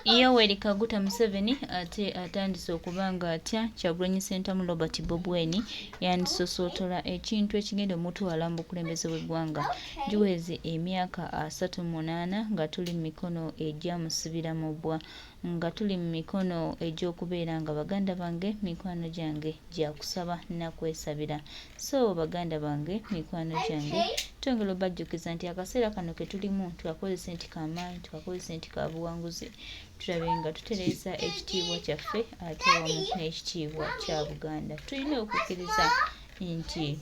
Yoweri Kaguta Museveni ate atandise okubanga atya Kyagulanyi Ssentamu Robert Bobi Wine yandisosotola ekintu ekigenda omutwala mu bukulembeze bw'eggwanga giweze emyaka 38 nga tuli mu mikono egyamusibira mu bbwa nga tuli mu mikono egy'okubeera nga baganda bange mikwano gyange gyakusaba nakwesabira. So baganda bange mikwano gyange twongera obajjukiza nti akaseera kano ke tulimu tukakozesa nti kamaanyi tukakozesa nti ka buwanguzi tulabe nga tutereeza ekitiibwa kyaffe ate wamu n'ekitiibwa kya Buganda. Tulina okukkiriza nti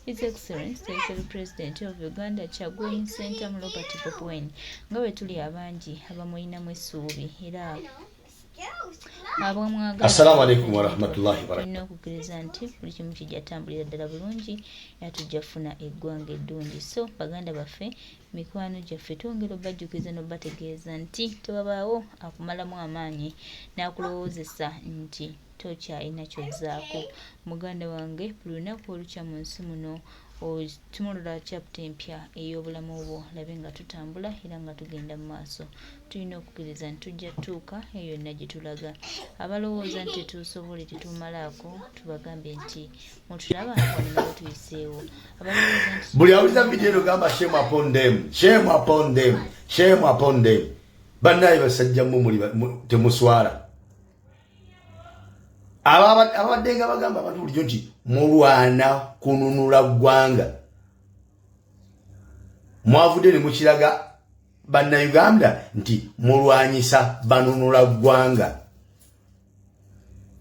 His Excellency the Executive President of Uganda Kyagulanyi Ssentamu Robert Bobi Wine nga bwe tuli abangi abamulinamu essuubi era Assalamu alaikum wa rahmatullahi wa barakatuh. Tulina okukkiriza nti buli kimu kijja tambulira ddala bulungi era tujja kufuna eggwanga eddungi. So baganda baffe mikwano gyaffe twongera obajjukiza n'obategeeza nti tewabaawo akumalamu amaanyi n'akulowoozesa nti tokyalina kyozzaako. Muganda wange buli lunaku olukya mu nsi muno tumulula chapter empya ey'obulamu bwo labe nga tutambula era nga tugenda mu maaso. Tulina okukkiriza nti tujja tutuuka eyo yonna gye tulaga. Abalowooza nti tetusobola tetumalaako tubagambe nti mutulaba wano nabo tuyiseewo. Abalowooza nti buli awuliza vidiyo eno gamba shame upon them, shame upon them, shame upon them. Bannaye basajja muli temuswala. Abadde nga bagamba abantu bulijjo nti mulwana kununula ggwanga. Mwavudde ne mukiraga bannayuganda nti mulwanyisa banunula ggwanga.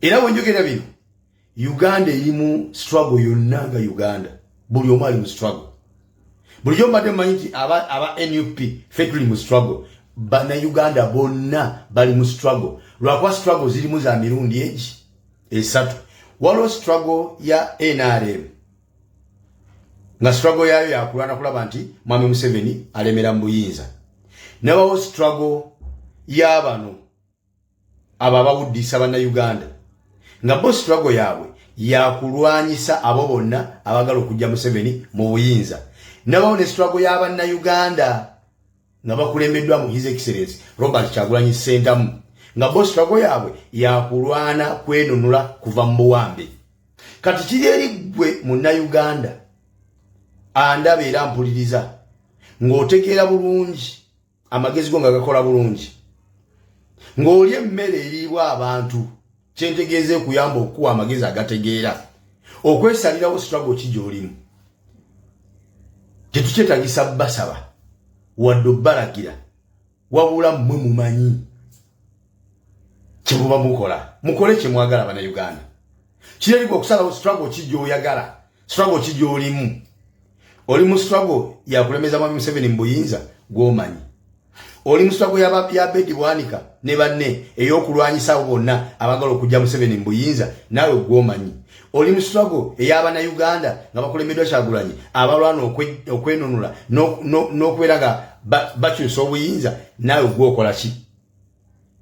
Era bwenjogera bino Uganda eri mu struggle yonna nga Uganda. Buli omu ali mu struggle. Bulijjo mbadde mmanyi nti aba NUP ffe tuli mu struggle. Bannayuganda bonna bali mu struggle. Lwakuba struggle zirimu za mirundi egi esatu. Waliwo struggle ya NRM nga struggle yayo yakulwana kulaba nti Mwami Museveni alemera mu buyinza. Nebawo struggle y'abano ababawuddisa bannayuganda nga bo struggle yaabwe yakulwanyisa abo bonna abagala okujja Museveni mu buyinza. Nebawo ne struggle y'abannayuganda nga bakulembeddwa mu His Excellency Robert Kyagulanyi Ssentamu nga bo struggle yaabwe yakulwana kwenunula kuva mu buwambe. Kati kiri eri gwe munnayuganda andaba era mpuliriza ng'otegeera bulungi amagezi go nga gakola bulungi ng'oli emmere eriibwa abantu kyentegeeze kuyamba okuwa amagezi agategeera okwesalirawo struggle ki gy'olimu. Tetukyetagisa basaba wadde obbalagira wabula mmwe mumanyi kyemuba mukola mukole kye mwagala bannayuganda. Kireri okusalawo struggle ki gy'oyagala, struggle ki gy'olimu. Oli mu struggle ya kulemeza Mwami Museveni mu buyinza gw'omanyi. Oli mu struggle ya Bedi Bwanika ne banne ey'okulwanyisa bonna abagala okujja Museveni mu buyinza nawe gw'omanyi. Oli mu struggle ey'abannayuganda nga bakulembeddwa Kyagulanyi abalwana okwenunula n'okubeera nga bakyusa obuyinza nawe gw'okola ki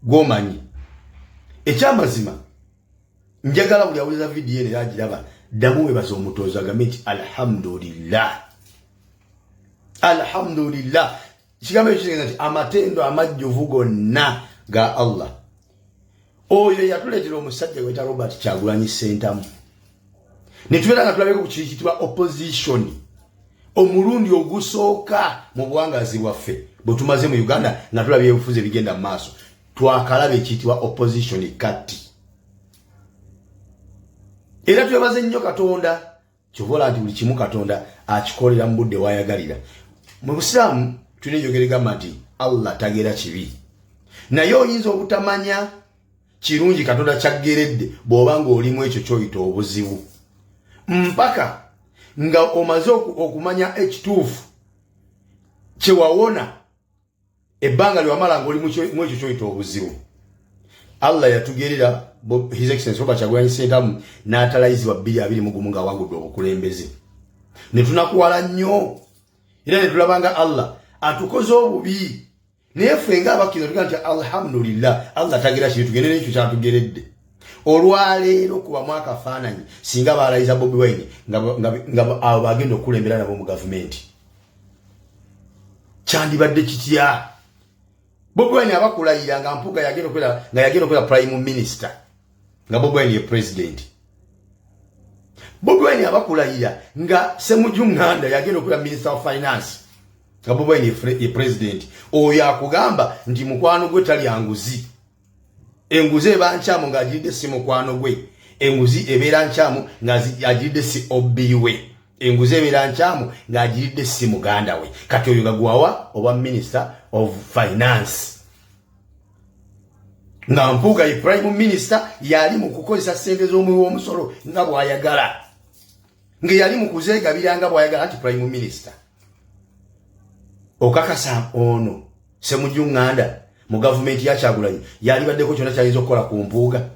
gw'omanyi. Ekyamazima njagala buli awuliza vidiyo eno agiraba ddamu webaza omutoza agambe nti alhamdulillah. Alhamdulillah. Kigambo ekyo kigenda nti amatendo amajjuvu gonna ga Allah. Oyo yatuleetera omusajja gweta Robert Kyagulanyi Ssentamu. Ne tubeera nga tulabeko ku kiri kitibwa opposition. Omulundi ogusooka mu buwangazi bwaffe bwe tumaze mu Uganda nga tulabye ebifuzi ebigenda mu maaso. Twakalaba ekiyitibwa opposition kati. Era twebaze nnyo Katonda kyovola nti buli kimu Katonda akikolera mu budde wayagalira. Mu Busiraamu tulina enjogera egamba nti Allah tagera kibi. Naye oyinza obutamanya kirungi Katonda kyaggeredde bw'oba ng'olimu ekyo ky'oyita obuzibu. Mpaka nga omaze okumanya ekituufu kyewawona ebbanga ly'wamala ng'oli mu ekyo ky'oyita obuzibu. Allah yatugerera His Excellency Robert Kyagulanyi Ssentamu n'atalayizibwa 2021 nga awangudde obukulembeze. Ne tunakuwala nnyo era ne tulabanga Allah atukoze obubi. Naye ffe ng'abakkiriza tugamba nti alhamdulillah Allah tagera kibi tugende n'ekyo kyatugeredde. Olwaleero kubamu akafaananyi singa baalayiza Bobi Wine nga abo bagenda okukulembera nabo mu gavumenti. Kyandibadde kitya? Bobi Wine abakulayira nga Mpuuga yagenda okwera prime minister nga Bobi Wine ye president. Bobi Wine abakulayira nga Ssemujju Nganda yagenda okwera minister of finance nga Bobi Wine ye president. Oyo akugamba nti mukwano gwe tali anguzi. Enguzi eba nkyamu nga agiridde si mukwano gwe. Enguzi ebeera nkyamu nga agiridde si obbiwe. Enguzi ebeera nkyamu nga agiridde si muganda we. Kati oyo gagwawa oba minister of finance. Nga Mpuuga ye prime minister yali mu kukozesa ssente z'omuwi w'omusolo nga bw'ayagala. Nga yali mu kuzeegabira nga bw'ayagala nti prime minister. Okakasa ono Ssemujju Nganda mu gavumenti ya Kyagulanyi yali baddeko kyonna kyayinza okukola ku Mpuuga.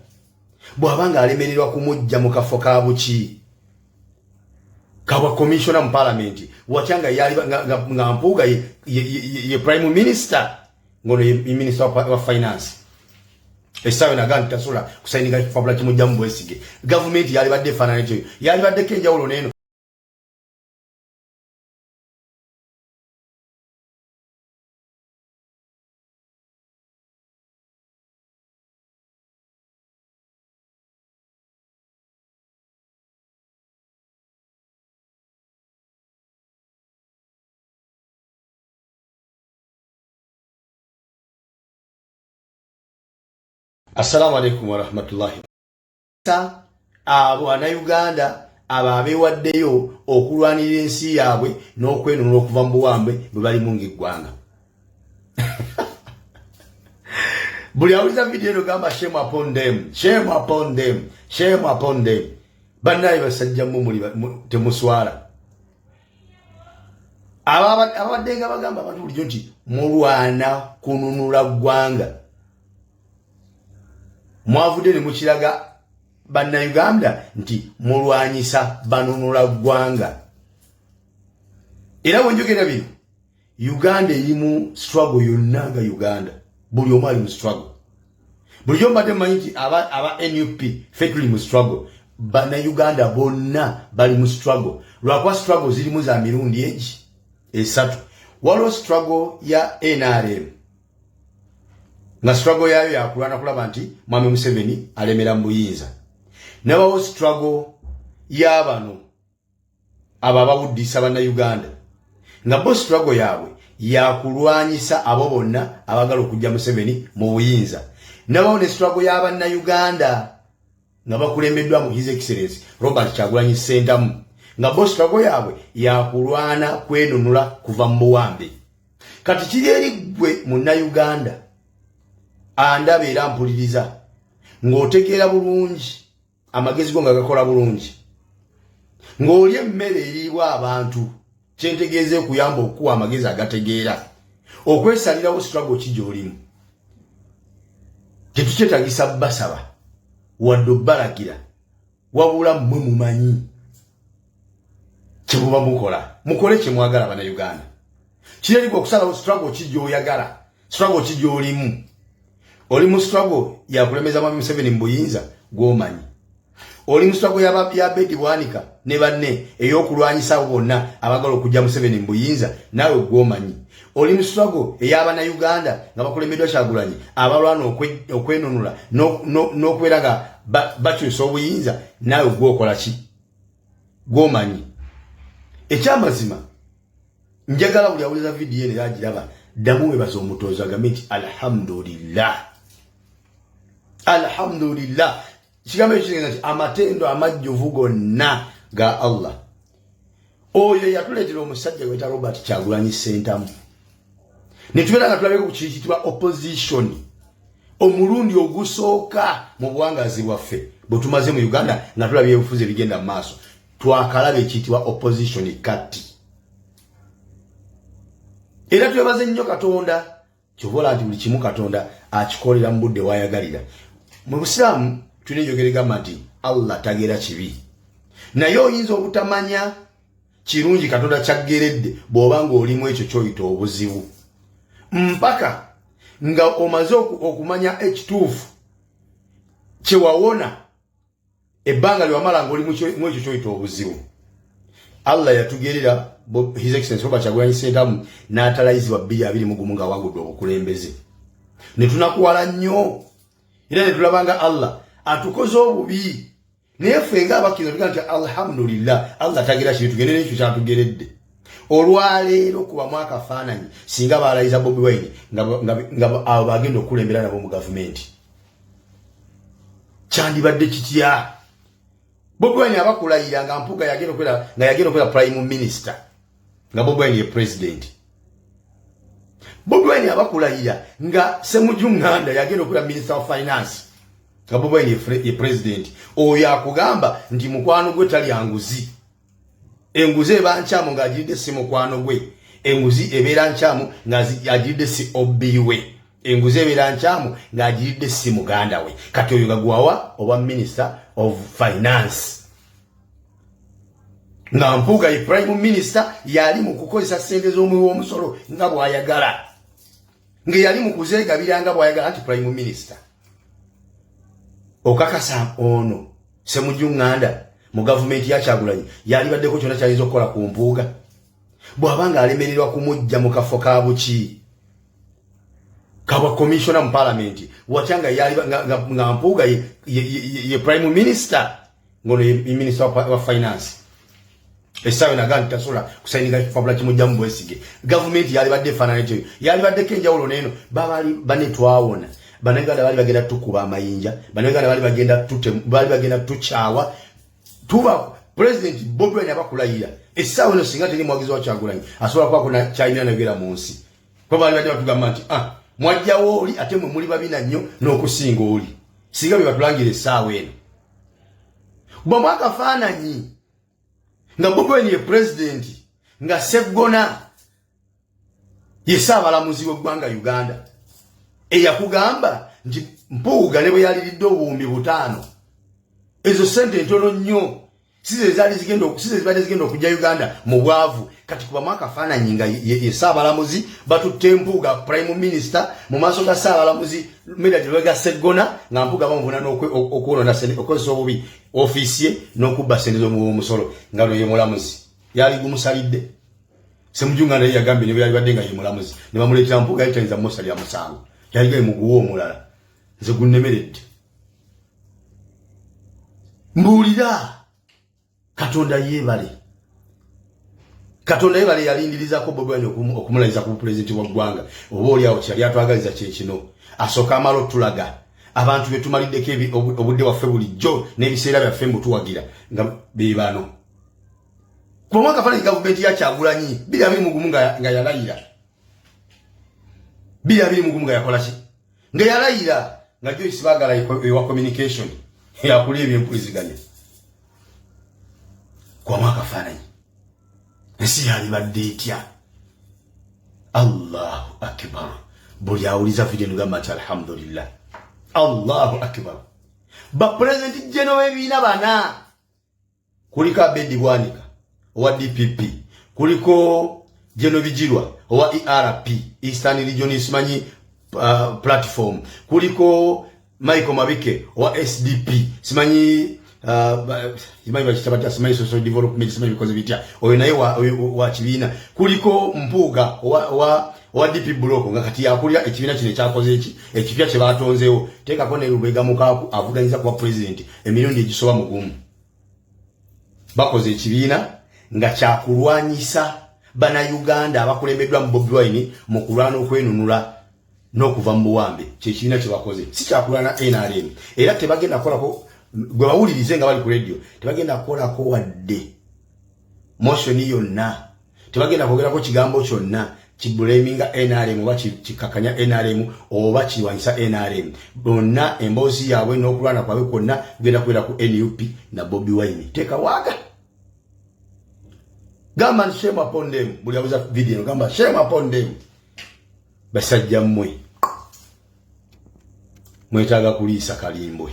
Bw'abanga alemererwa kumujja mu kafo ka buki kawa commissioner mu parliament wakyanga yali nga Mpuuga ye prime minister ngono ye minister of finance. Esawe na ganti tasula kusaininga fabula kimujja mu Bwesige. Government yali badde fanana ekyo. Yali badde kenjawulo neno. Assalamu alaikum wa rahmatullahi. Abo Uganda ababeewaddeyo okulwanirira ensi yaabwe n'okwenunula okuva mu buwambe bwe bali mu ng'eggwanga. Buli awuliza video eno gamba shame upon them, shame upon them, shame upon them. Bannaye basajja muli temuswala. Ababadde nga bagamba abantu bulijjo nti mulwana kununula ggwanga. Mwavudde ne mukiraga Bannayuganda nti mulwanyisa banunula ggwanga. Era wenjogera bino Uganda eri mu struggle yonna nga Uganda. Buli omu ali mu struggle. Bulijjo mbadde mmanyi nti aba NUP fekuli mu struggle. Bannayuganda bonna bali mu struggle. Lwakuba struggle zirimu za mirundi esatu. Waliwo struggle ya NRM. Nga struggle yayo yakulwana kulaba nti Mwami Museveni alemera mu buyinza. Nebawo struggle y'abano ababawuddisa Bannayuganda. Nga bo struggle yaabwe yakulwanyisa abo bonna abagala okujja Museveni mu buyinza. Nebawo ne struggle y'Abannayuganda nga bakulembeddwa mu His Excellency Robert Kyagulanyi Ssentamu. Nga bo struggle yaabwe yakulwana kwenunula kuva mu buwambe. Kati kiri eri gwe Munnayuganda andaba era mpuliriza ng'otegeera bulungi amagezi go nga gakola bulungi ng'oli emmere eriibwa abantu kyentegeeze okuyamba okuwa amagezi agategeera okwesalirawo struggle ki gy'olimu tetukyetagisa basaba wadde obbalagira wabula mmwe mumanyi kye muba mukola mukole kye mwagala Bannayuganda kirerigwa okusalawo struggle ki gy'oyagala struggle ki gy'olimu. Oli mu struggle ya kulemeza Mwami Museveni mu buyinza gw'omanyi. Oli mu struggle ya Betty Bwanika ne banne ey'okulwanyisa bonna abagala okujja Museveni mu buyinza nawe gw'omanyi. Oli mu struggle ey'Abannayuganda nga bakulembeddwa Kyagulanyi abalwana okwenunula n'okubeera nga bakyusa obuyinza nawe gw'okola ki gw'omanyi. Ekyamazima njagala buli awuliza vidiyo eno agiraba ddamu webaza omutozo agambe nti alhamdulillah. Alhamdulillah. Kigambo ekigenda nti amatendo amajjuvu gonna ga Allah. Oyo yatuleetera omusajja gweta Robert Kyagulanyi Ssentamu. Ne tubeera nga tulabeko ku kiyitibwa opposition. Omulundi ogusooka mu buwangazi bwaffe bwe tumaze mu Uganda nga tulabye ebifuzi ebigenda mu maaso. Twakalaba ekiyitibwa opposition kati. Era twebaze nnyo Katonda kyobola nti buli kimu Katonda akikolera mu budde wayagalira. Mu Busiraamu tulina enjogera egamba nti Allah tagera kibi. Naye oyinza obutamanya kirungi Katonda kyaggeredde bw'oba ng'olimu ekyo ky'oyita obuzibu. Mpaka nga omaze okumanya ekituufu kyewawona ebbanga lyewamala ng'olimu ekyo ky'oyita obuzibu. Allah yatugerera His Excellency Robert Kyagulanyi Ssentamu n'atalayizibwa 2021 nga awangudde obukulembeze. ne tunakuwala nnyo era ne tulabanga Allah atukoze obubi naye ffe nga abakkiriza tugaa nti alhamdulillah Allah tagira kintu tugende n'ekyo kyatugeredde olwaleero kubamu akafaananyi singa baalayiza Bobi Wine nga abo bagenda okukulembera nabo mu gavumenti kyandibadde kitya Bobi Wine abakulayira nga mpuga yagenda okwera prime minister nga Bobi Wine ye president Bobi Wine abakulayira nga Ssemujju Nganda yagenda okwera minister of finance nga Bobi Wine ye president oyo akugamba nti mukwano gwe tali anguzi enguzi eba nkyamu ng'agiridde si mukwano gwe enguzi ebeera nkyamu ng'agiridde si obbiwe enguzi ebeera nkyamu ng'agiridde si muganda we kati oyo gagwawa oba minister of finance nga Mpuuga ye prime minister yali mu kukozesa ssente z'omuwi w'omusolo nga bw'ayagala ng'eyali mu kuzeegabira nga bw'ayagala nti prime minister okakasa ono Ssemujju Nganda mu gavumenti ya Kyagulanyi yali baddeko kyonna kyayinza okukola ku Mpuuga bw'abanga alemererwa kumujja mu kafo ka buki kabwa commissioner mu parliament watyanga yali nga Mpuuga ye prime minister ngono ye minister wa finance esawe naganti tasola kusaininga fabula kimujja mu Bwesige gavumenti yali badde fanana ekyo yali badde kenjawulo neno babali banetwawona baneganda bali bagenda tukuba amayinja baneganda bali bagenda tuchawa tuba president Bobi Wine abakulayira esawe no singa teri mwagizi wa Kyagulanyi asobola kuba kuna China nagera mu nsi kwa bali badde batugamba nti mwajjawo oli ate mwe muli babina nnyo n'okusinga oli singa bye batulangira essaawa eno bwamwe akafaananyi nga Bobi Wine ye president nga Sseggona ye Ssaabalamuzi w'eggwanga Uganda eyakugamba nti Mpuuga ne bwe yaliridde obuwumbi 5 ezo sente ntono nnyo size zibadde zigenda okujja Uganda mu bwavu kati kuba mwaka faananyi nga ye Ssaabalamuzi batutte Mpuuga prime minister mu maaso ga Ssaabalamuzi Medard ga Sseggona nga Mpuuga bamuvuna n'okwonona sente okozesa obubi office ye n'okubba sente z'omusolo nga ye mulamuzi yali gumusalidde Ssemujju Nganda yagambye ne bwe yali badde nga ye mulamuzi ne bamuleetera Mpuuga yayitaniza musalira musango yali gaye muguwa omulala nze gunnemeredde mbuulira Katonda yebale yalindirizako Bobi Wine okumulayiza ku president wa ggwanga oba oli awo kyali atwagaliza kye kino asooka amala otulaga abantu be tumaliddeko obudde waffe bulijjo n'ebiseera byaffe mbutuwagira nga beebano kuba mwaka faananyi gavumenti ya Kyagulanyi 2021 nga yalayira 2021 nga yakola ki nga yalayira nga Joyce Baagala ewa communication yakuli ebyempuliziganya kwa mwaka faananyi ensi yalibadde etya Allahu akbar buli awuliza video ngamba nti alhamdulillah Allahu akbar ba president general ebiina bana kuliko Abedi Bwanika owa DPP kuliko Jeno Bijirwa owa ERP Eastern Region simanyi platform kuliko Michael Mabike owa SDP simanyi simanyi social development simanyi because bitya oyo naye wa kibiina kuliko Mpuuga owa DP block nga kati yakulya ekibiina kino ekyakoze ekipya kye batonzeewo teekako ne Lubega Mukaku avuganyiza kuba president emirundi egisoba mu gumu bakoze ekibiina nga kyakulwanyisa bana Uganda abakulembeddwa mu Bobi Wine mu kulwana okwenunula n'okuva mu buwambe kyekibiina kye bakoze si kyakulwana NRM era tebagenda kukolako gwe bawulirize nga bali ku radio tebagenda kukolako wadde motion yonna tebagenda kwogerako kigambo kyonna kibulaminga NRM oba kikakanya NRM oba kiwanyisa NRM bonna emboozi yaabwe n'okulwana kwabwe kwonna genda kubeera ku NUP na Bobi Wine teka waga gamba shame upon them buli abuza video gamba shame upon them basajja mmwe mwetaaga kuliisa kalimbwe